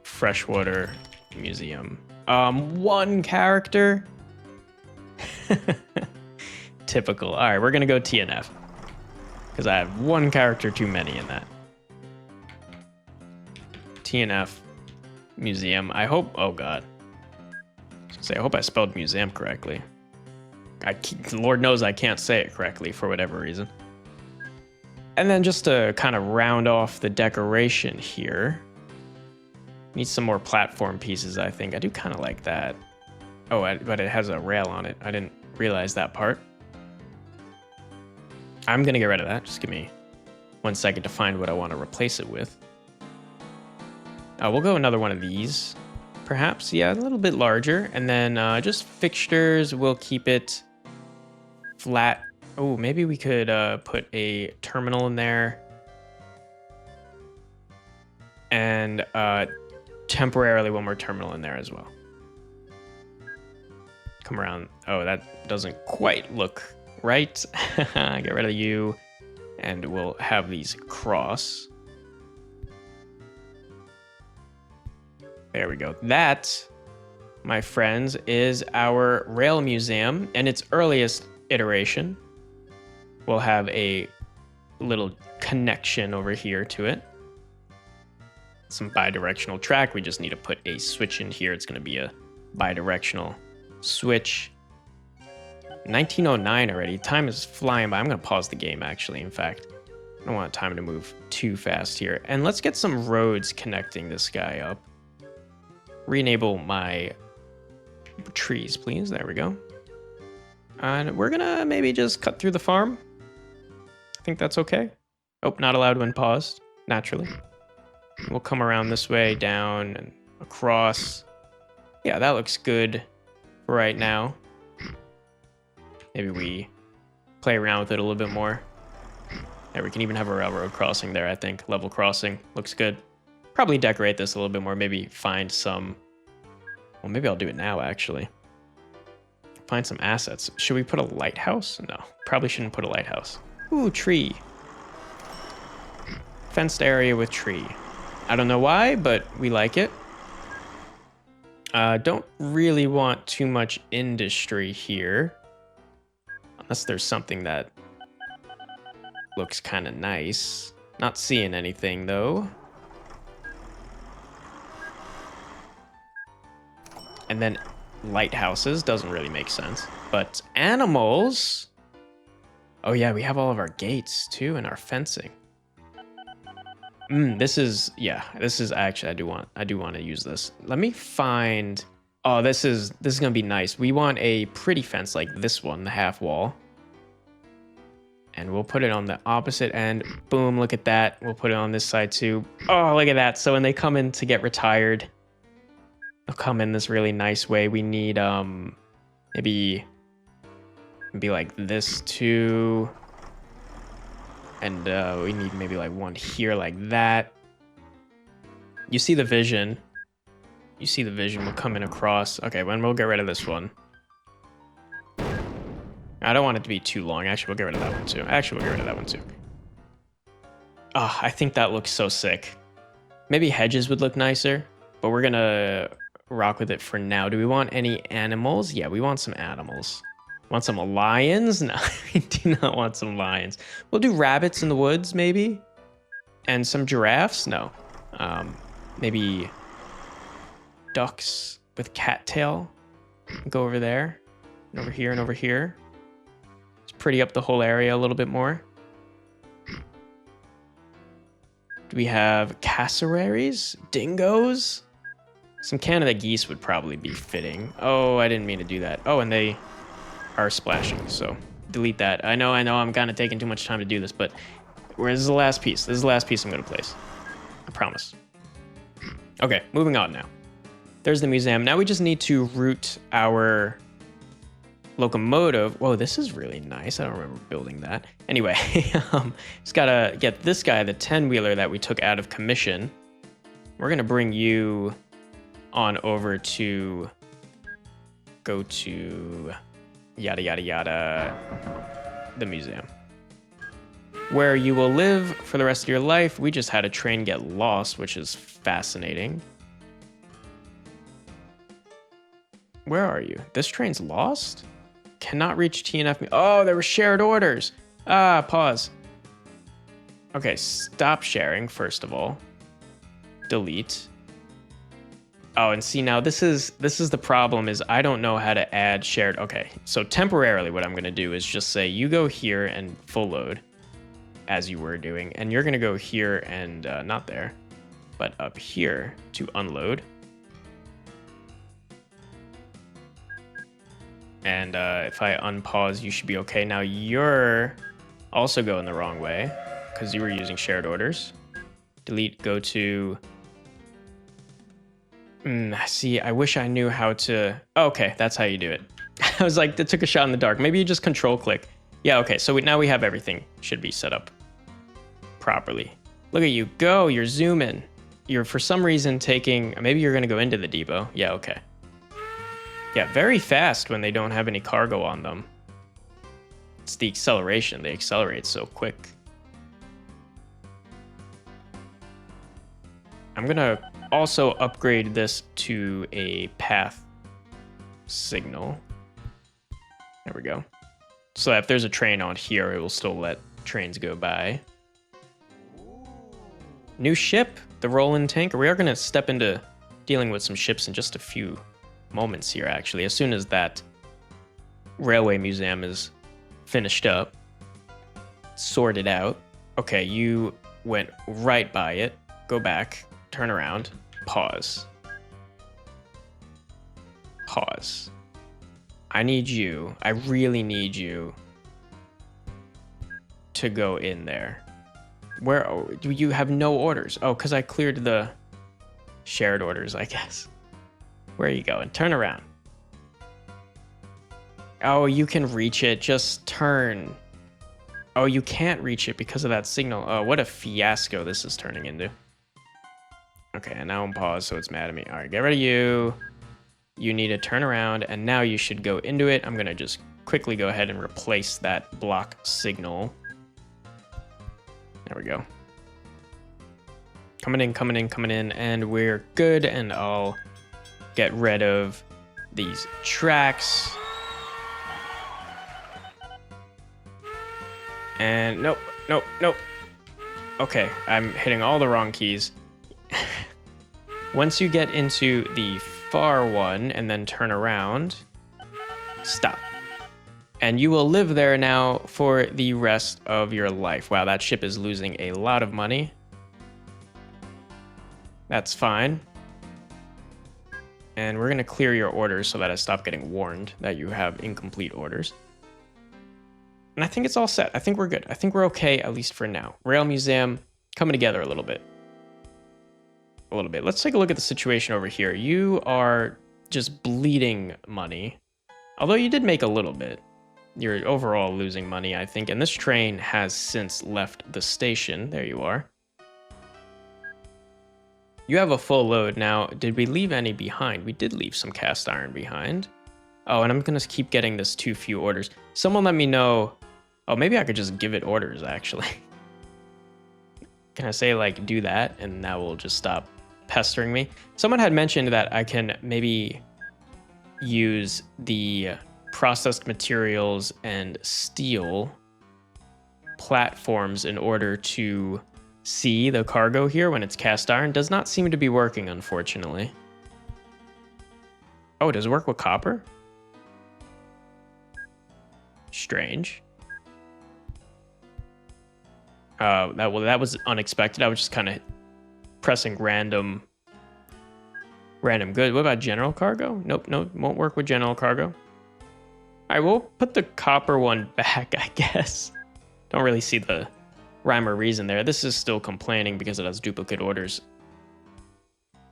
Freshwater Museum. 1 character. Typical. All right, we're going to go TNF. Because I have 1 character too many in that. TNF Museum. I hope... Oh, God. I hope I spelled museum correctly. Lord knows I can't say it correctly for whatever reason. And then just to kind of round off the decoration here. Need some more platform pieces, I think. I do kind of like that. Oh, but it has a rail on it. I didn't realize that part. I'm going to get rid of that. Just give me 1 second to find what I want to replace it with. We'll go another one of these, perhaps. Yeah, a little bit larger. And then just fixtures, we'll keep it flat. Oh, maybe we could put a terminal in there. And temporarily one more terminal in there as well. Come around. Oh, that doesn't quite look right. Get rid of you. And we'll have these cross. There we go. That, my friends, is our rail museum in its earliest iteration. We'll have a little connection over here to it. Some bidirectional track. We just need to put a switch in here. It's going to be a bidirectional switch. 1909 already. Time is flying by. I'm going to pause the game, actually, in fact. I don't want time to move too fast here. And let's get some roads connecting this guy up. Re-enable my trees, please. There we go. And we're going to maybe just cut through the farm. I think that's okay. Oh, not allowed when paused, naturally. We'll come around this way, down and across. Yeah, that looks good for right now. Maybe we play around with it a little bit more. There, we can even have a railroad crossing there, I think. Level crossing. Looks good. Probably decorate this a little bit more. Maybe find some... Well, maybe I'll do it now, actually. Find some assets. Should we put a lighthouse? No. Probably shouldn't put a lighthouse. Ooh, tree. Fenced area with tree. I don't know why, but we like it. Don't really want too much industry here. Unless there's something that looks kind of nice. Not seeing anything, though. And then lighthouses doesn't really make sense. But animals... Oh yeah, we have all of our gates, too, and our fencing. This is actually, I do want to use this. Let me find... Oh, this is gonna be nice. We want a pretty fence like this one, the half wall. And we'll put it on the opposite end. Boom, look at that. We'll put it on this side too. Oh, look at that. So when they come in to get retired, they'll come in this really nice way. We need maybe like this too. And we need maybe like one here like that. You see the vision. You see the vision. We'll come in across. Okay, when we'll get rid of this one. I don't want it to be too long. Actually, we'll get rid of that one too. Oh, I think that looks so sick. Maybe hedges would look nicer, but we're gonna rock with it for now. Do we want any animals? Yeah, we want some animals. Want some lions? No, we do not want some lions. We'll do rabbits in the woods, maybe. And some giraffes? No. Maybe ducks with cattail. Go over there. And over here and over here. Let's pretty up the whole area a little bit more. Do we have cassowaries? Dingoes? Some Canada geese would probably be fitting. Oh, I didn't mean to do that. Oh, and they are splashing, so delete that. I know, I'm kind of taking too much time to do this, but this is the last piece. This is the last piece I'm going to place. I promise. Okay, moving on now. There's the museum. Now we just need to route our locomotive. Whoa, this is really nice. I don't remember building that. Anyway, just gotta get this guy, the 10-wheeler that we took out of commission. We're gonna bring you on over to go to yada yada yada the museum, where you will live for the rest of your life. We just had a train get lost, which is fascinating. Where are you? This train's lost? Cannot reach TNF. Oh, there were shared orders. Pause. Okay, stop sharing, first of all. Delete. Oh, and see, now this is the problem, is I don't know how to add shared. Okay, so temporarily what I'm going to do is just say you go here and full load, as you were doing, and you're going to go here and not there, but up here to unload. And if I unpause, you should be okay. Now you're also going the wrong way because you were using shared orders. Delete, go to... see, I wish I knew how to... Oh, okay, that's how you do it. I was like, that took a shot in the dark. Maybe you just control click. Yeah, okay, so now we have everything. Should be set up properly. Look at you go, you're zooming. You're for some reason taking... Maybe you're gonna go into the depot. Yeah, okay. Yeah, very fast when they don't have any cargo on them. It's the acceleration. They accelerate so quick. I'm gonna also upgrade this to a path signal. There we go. So if there's a train on here, it will still let trains go by. New ship, the Roland tanker. We are gonna step into dealing with some ships in just a few moments here, actually, as soon as that railway museum is finished up, sorted out. Okay, you went right by it. Go back, turn around, pause. Pause. I need you, I really need you to go in there. Where do you have no orders? Oh, because I cleared the shared orders, I guess. Where are you going? Turn around. Oh, you can reach it. Just turn. Oh, you can't reach it because of that signal. Oh, what a fiasco this is turning into. Okay, and now I'm paused, so it's mad at me. All right, get rid of you. You need to turn around, and now you should go into it. I'm going to just quickly go ahead and replace that block signal. There we go. Coming in, and we're good, and I'll get rid of these tracks. And nope. Okay, I'm hitting all the wrong keys. Once you get into the far one and then turn around, stop. And you will live there now for the rest of your life. Wow, that ship is losing a lot of money. That's fine. And we're gonna clear your orders so that I stop getting warned that you have incomplete orders. And I think it's all set. I think we're good. I think we're okay, at least for now. Rail Museum coming together a little bit. Let's take a look at the situation over here. You are just bleeding money. Although you did make a little bit. You're overall losing money, I think. And this train has since left the station. There you are. You have a full load. Now, did we leave any behind? We did leave some cast iron behind. Oh, and I'm going to keep getting this too few orders. Someone let me know. Oh, maybe I could just give it orders, actually. Can I say, like, do that? And that will just stop pestering me. Someone had mentioned that I can maybe use the processed materials and steel platforms in order to see the cargo here when it's cast iron. Does not seem to be working, unfortunately. Oh, does it work with copper? Strange. That was unexpected. I was just kind of pressing random good. What about general cargo? Nope, won't work with general cargo. All right, we'll put the copper one back, I guess. Don't really see the rhyme or reason there. This is still complaining because it has duplicate orders.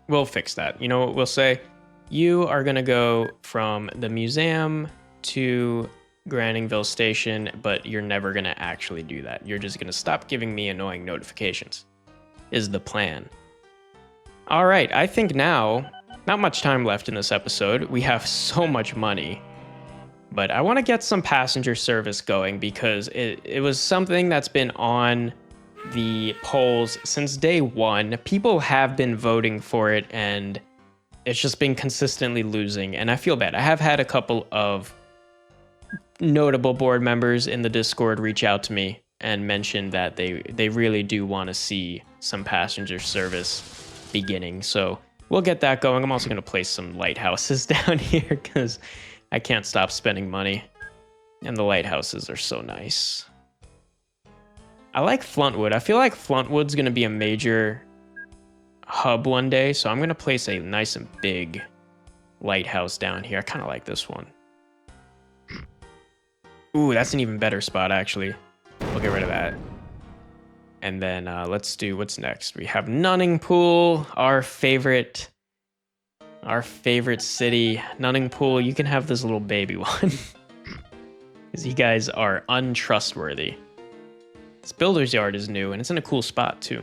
We'll fix that. You know what we'll say? You are gonna go from the museum to Granningville Station, but you're never gonna actually do that. You're just gonna stop giving me annoying notifications, is the plan. All right, I think now, not much time left in this episode. We have so much money, but I want to get some passenger service going because it was something that's been on the polls since day one. People have been voting for it, and it's just been consistently losing, and I feel bad. I have had a couple of notable board members in the Discord reach out to me and mention that they really do want to see some passenger service beginning. So we'll get that going. I'm also going to place some lighthouses down here because I can't stop spending money. And the lighthouses are so nice. I like Fluntwood. I feel like Fluntwood's going to be a major hub one day. So I'm going to place a nice and big lighthouse down here. I kind of like this one. Ooh, that's an even better spot, actually. We'll get rid of that. And then let's do what's next. We have Nunningpool, our favorite city. Nunningpool, you can have this little baby one. Because you guys are untrustworthy. This builder's yard is new, and it's in a cool spot, too.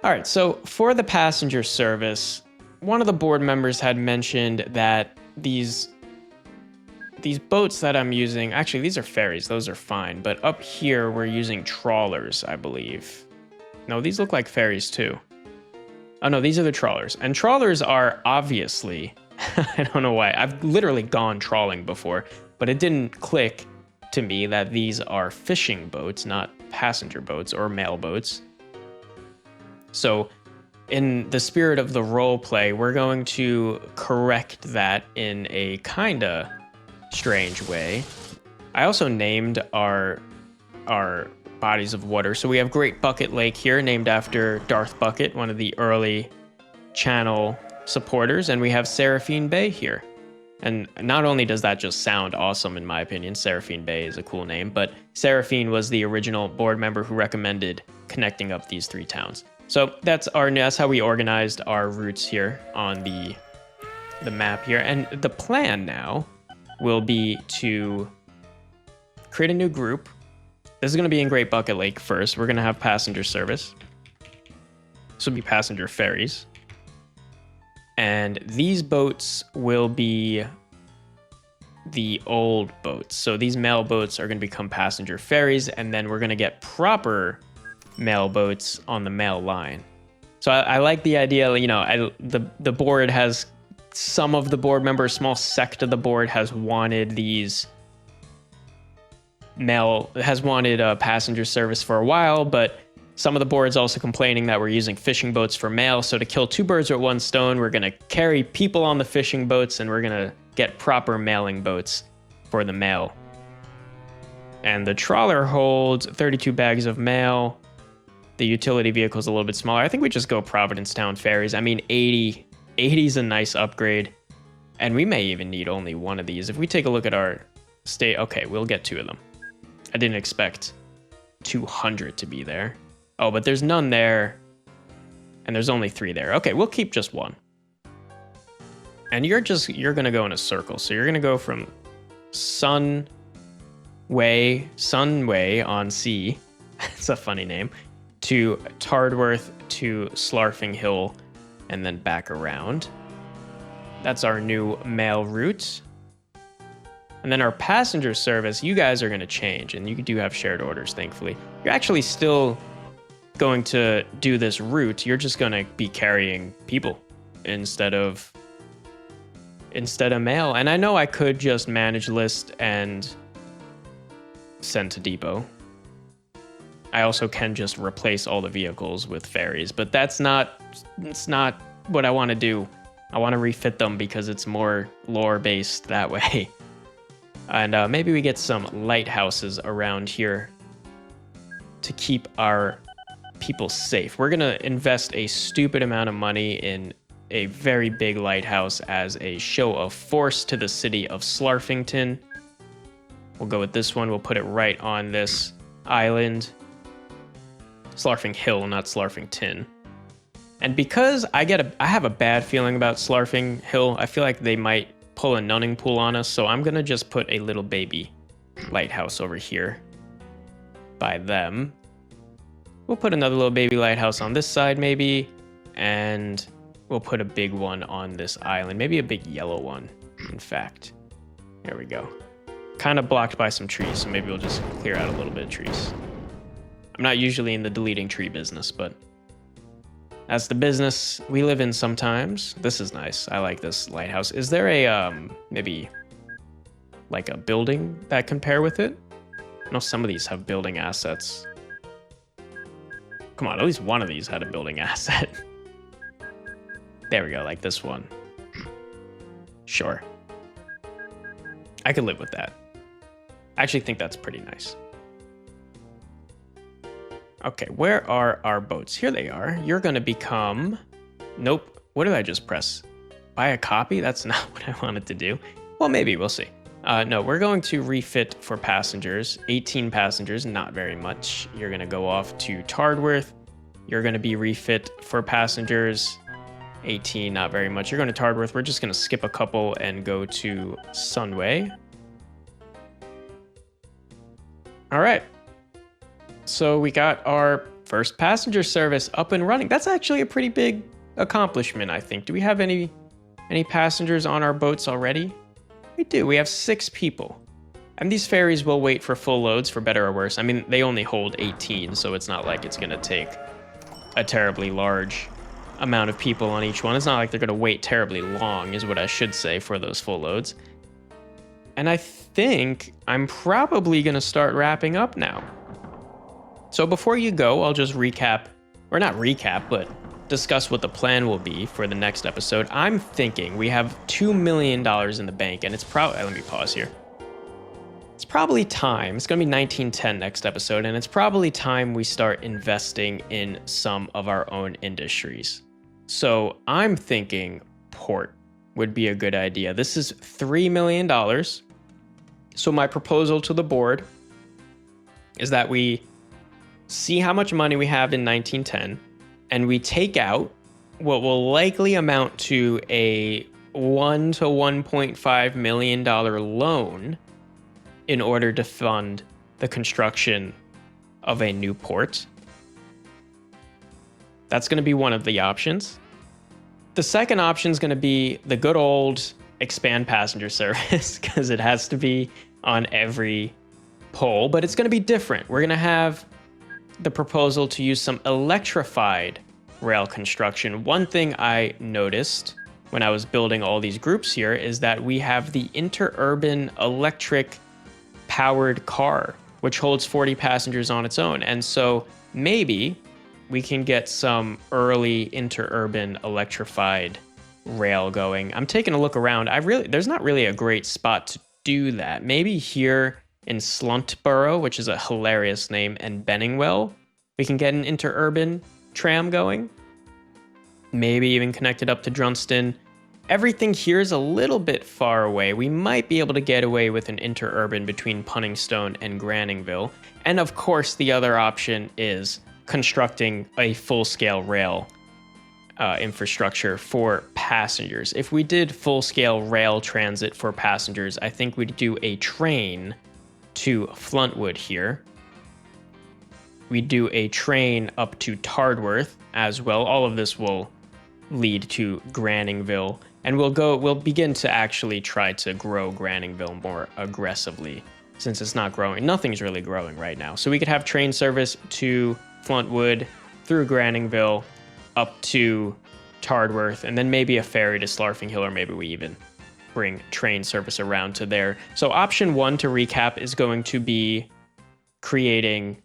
All right, so for the passenger service, one of the board members had mentioned that these boats that I'm using, actually these are ferries, those are fine, but up here we're using trawlers, I believe. No, these look like ferries too. Oh no, these are the trawlers. And trawlers are obviously, I don't know why, I've literally gone trawling before, but it didn't click to me that these are fishing boats, not passenger boats or mail boats. So in the spirit of the role play, we're going to correct that in a kinda strange way. I also named our bodies of water. So we have Great Bucket Lake here, named after Darth Bucket, one of the early channel supporters, and we have Seraphine Bay here, And not only does that just sound awesome, in my opinion, Seraphine Bay is a cool name, but Seraphine was the original board member who recommended connecting up these 3 towns. So that's how we organized our routes here on the map here. And the plan now will be to create a new group. This is going to be in Great Bucket Lake first. We're going to have passenger service. This will be passenger ferries. And these boats will be the old boats. So these mail boats are going to become passenger ferries, and then we're going to get proper mail boats on the mail line. So I like the idea, you know, the board has, some of the board members, small sect of the board has wanted these passenger service for a while, but some of the board's also complaining that we're using fishing boats for mail. So to kill 2 birds with 1 stone, we're going to carry people on the fishing boats, and we're going to get proper mailing boats for the mail. And the trawler holds 32 bags of mail. The utility vehicle is a little bit smaller. I think we just go Providencetown ferries. I mean, 80 is a nice upgrade. And we may even need only 1 of these. If we take a look at our state, okay, we'll get 2 of them. I didn't expect 200 to be there. Oh, but there's none there, and there's only 3 there. Okay, we'll keep just 1. And you're gonna go in a circle. So you're gonna go from Sunway on sea, it's a funny name, to Tardworth to Slarfing Hill, and then back around. That's our new mail route. And then our passenger service, you guys are gonna change, and you do have shared orders, thankfully. You're actually still going to do this route. You're just going to be carrying people instead of mail. And I know I could just manage list and send to depot. I also can just replace all the vehicles with ferries, but it's not what I want to do. I want to refit them because it's more lore based that way. And maybe we get some lighthouses around here to keep our people safe. We're going to invest a stupid amount of money in a very big lighthouse as a show of force to the city of Slarfington. We'll go with this one. We'll put it right on this island. Slarfing Hill, not Slarfington. And because I have a bad feeling about Slarfing Hill, I feel like they might pull a nunning pool on us, so I'm going to just put a little baby lighthouse over here by them. We'll put another little baby lighthouse on this side maybe, and we'll put a big one on this island. Maybe a big yellow one, in fact. There we go. Kind of blocked by some trees, so maybe we'll just clear out a little bit of trees. I'm not usually in the deleting tree business, but that's the business we live in sometimes. This is nice. I like this lighthouse. Is there a, maybe like a building that can pair with it? I know some of these have building assets. Come on, at least one of these had a building asset. There we go, like this one. Sure. I could live with that. I actually think that's pretty nice. Okay, where are our boats? Here they are. You're going to become... Nope. What did I just press? Buy a copy? That's not what I wanted to do. Well, maybe. We'll see. No, we're going to refit for passengers. 18 passengers, not very much. You're going to go off to Tardworth. You're going to be refit for passengers. 18, not very much. You're going to Tardworth. We're just going to skip a couple and go to Sunway. All right. So we got our first passenger service up and running. That's actually a pretty big accomplishment, I think. Do we have any passengers on our boats already? We do. We have 6 people. And these ferries will wait for full loads, for better or worse. I mean, they only hold 18, so it's not like it's going to take a terribly large amount of people on each one. It's not like they're going to wait terribly long, is what I should say, for those full loads. And I think I'm probably going to start wrapping up now. So before you go, I'll just recap, or not recap, but discuss what the plan will be for the next episode. I'm thinking we have $2 million in the bank, and it's probably, let me pause here. It's probably time, it's going to be 1910 next episode, and it's probably time we start investing in some of our own industries. So I'm thinking port would be a good idea. This is $3 million. So my proposal to the board is that we see how much money we have in 1910 and we take out what will likely amount to a $1 to $1.5 million loan in order to fund the construction of a new port. That's going to be one of the options. The second option is going to be the good old expand passenger service, because it has to be on every pole, but it's going to be different. We're going to have the proposal to use some electrified rail construction. One thing I noticed when I was building all these groups here is that we have the interurban electric powered car, which holds 40 passengers on its own. And so maybe we can get some early interurban electrified rail going. I'm taking a look around. There's not really a great spot to do that. Maybe here in Sluntborough, which is a hilarious name, and Benningwell, we can get an interurban tram going. Maybe even connected up to Drunston. Everything here is a little bit far away. We might be able to get away with an interurban between Punningstone and Granningville. And of course, the other option is constructing a full-scale rail infrastructure for passengers. If we did full-scale rail transit for passengers, I think we'd do a train to Fluntwood here. We'd do a train up to Tardworth as well. All of this will lead to Granningville, and we'll begin to actually try to grow Granningville more aggressively, since it's not growing. Nothing's really growing right now. So we could have train service to Fluntwood, through Granningville, up to Tardworth, and then maybe a ferry to Slarfing Hill, or maybe we even bring train service around to there. So option 1, to recap, is going to be creating...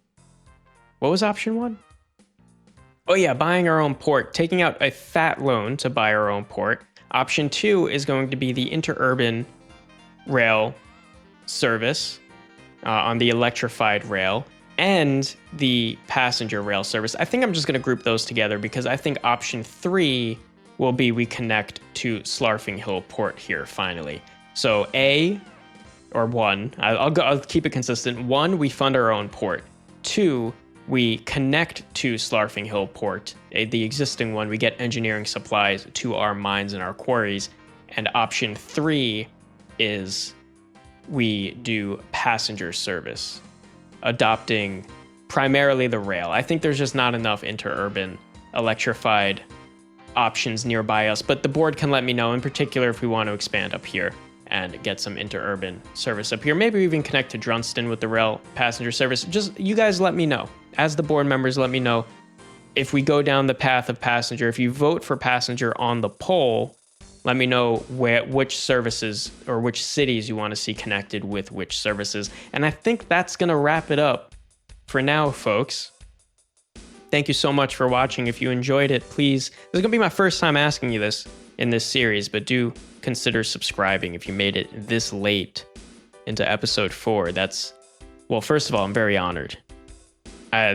What was option 1? Oh yeah, buying our own port, taking out a fat loan to buy our own port. Option 2 is going to be the interurban rail service on the electrified rail, and the passenger rail service. I think I'm just going to group those together because I think option 3 will be we connect to Slarfing Hill Port here finally. So A, or 1, I'll keep it consistent. 1, we fund our own port. 2, we connect to Slarfing Hill Port, the existing one. We get engineering supplies to our mines and our quarries. And option 3 is we do passenger service, adopting primarily the rail. I think there's just not enough interurban electrified options nearby us, but the board can let me know, in particular if we want to expand up here and get some interurban service up here. Maybe even connect to Drunston with the rail passenger service. Just you guys let me know. As the board members, let me know if we go down the path of passenger. If you vote for passenger on the poll, let me know which services or which cities you want to see connected with which services. And I think that's going to wrap it up for now, folks. Thank you so much for watching. If you enjoyed it, please, this is going to be my first time asking you this in this series, but do consider subscribing if you made it this late into episode 4. Well, first of all, I'm very honored.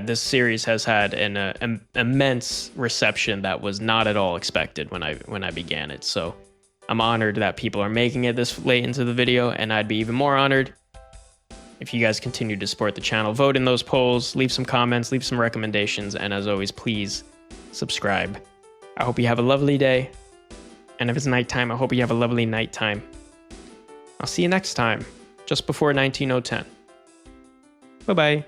This series has had an immense reception that was not at all expected when I began it. So I'm honored that people are making it this late into the video, and I'd be even more honored if you guys continue to support the channel. Vote in those polls, leave some comments, leave some recommendations, and as always, please subscribe. I hope you have a lovely day, and if it's nighttime, I hope you have a lovely nighttime. I'll see you next time, just before 19010. Bye-bye.